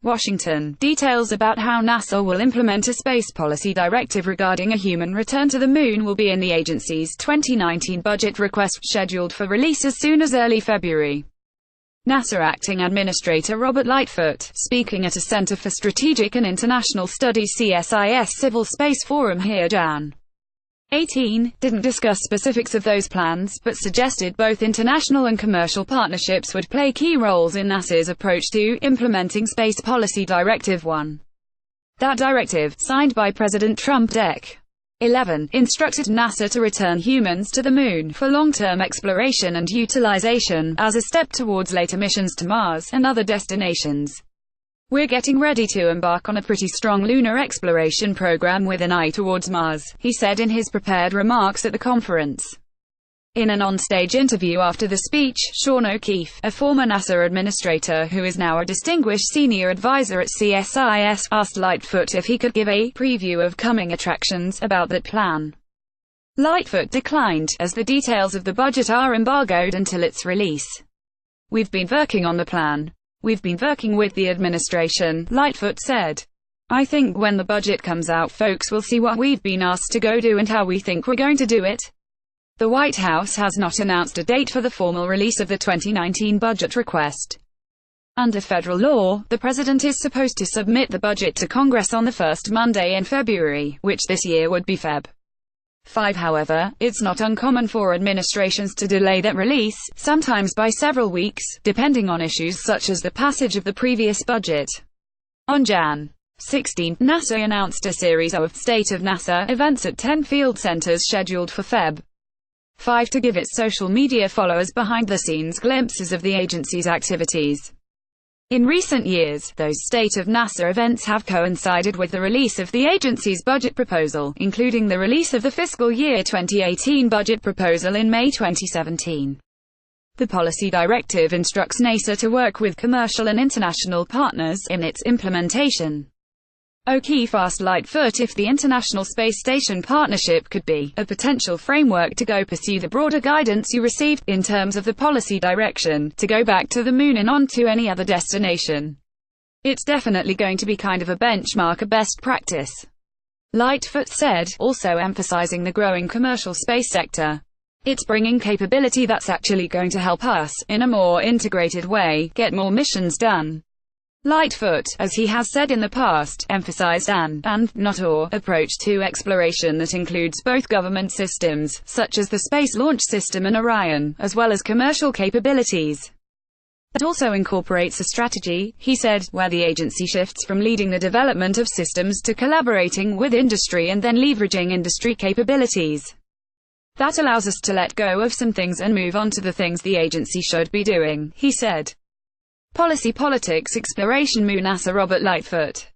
Washington. Details about how NASA will implement a space policy directive regarding a human return to the Moon will be in the agency's 2019 budget request, scheduled for release as soon as early February. NASA Acting Administrator Robert Lightfoot, speaking at a Center for Strategic and International Studies CSIS Civil Space Forum here Jan. 18, didn't discuss specifics of those plans, but suggested both international and commercial partnerships would play key roles in NASA's approach to implementing Space Policy Directive 1. That directive, signed by President Trump Dec. 11, instructed NASA to return humans to the Moon for long-term exploration and utilization, as a step towards later missions to Mars and other destinations. "We're getting ready to embark on a pretty strong lunar exploration program with an eye towards Mars," he said in his prepared remarks at the conference. In an on-stage interview after the speech, Sean O'Keefe, a former NASA administrator who is now a distinguished senior advisor at CSIS, asked Lightfoot if he could give a preview of coming attractions about that plan. Lightfoot declined, as the details of the budget are embargoed until its release. "We've been working on the plan. We've been working with the administration," Lightfoot said. "I think when the budget comes out, folks will see what we've been asked to go do and how we think we're going to do it." The White House has not announced a date for the formal release of the 2019 budget request. Under federal law, the president is supposed to submit the budget to Congress on the first Monday in February, which this year would be Feb. 5. However, it's not uncommon for administrations to delay that release, sometimes by several weeks, depending on issues such as the passage of the previous budget. On Jan. 16, NASA announced a series of State of NASA events at 10 field centers scheduled for Feb. 5 to give its social media followers behind-the-scenes glimpses of the agency's activities. In recent years, those State of NASA events have coincided with the release of the agency's budget proposal, including the release of the fiscal year 2018 budget proposal in May 2017. The policy directive instructs NASA to work with commercial and international partners in its implementation. O'Keefe asked Lightfoot if the International Space Station Partnership could be a potential framework to go pursue the broader guidance you received, in terms of the policy direction, to go back to the Moon and on to any other destination. "It's definitely going to be kind of a benchmark, a best practice," Lightfoot said, also emphasizing the growing commercial space sector. "It's bringing capability that's actually going to help us, in a more integrated way, get more missions done." Lightfoot, as he has said in the past, emphasized an and not or approach to exploration that includes both government systems, such as the Space Launch System and Orion, as well as commercial capabilities. That also incorporates a strategy, he said, where the agency shifts from leading the development of systems to collaborating with industry and then leveraging industry capabilities. "That allows us to let go of some things and move on to the things the agency should be doing," he said. Policy Politics Exploration Moon NASA Robert Lightfoot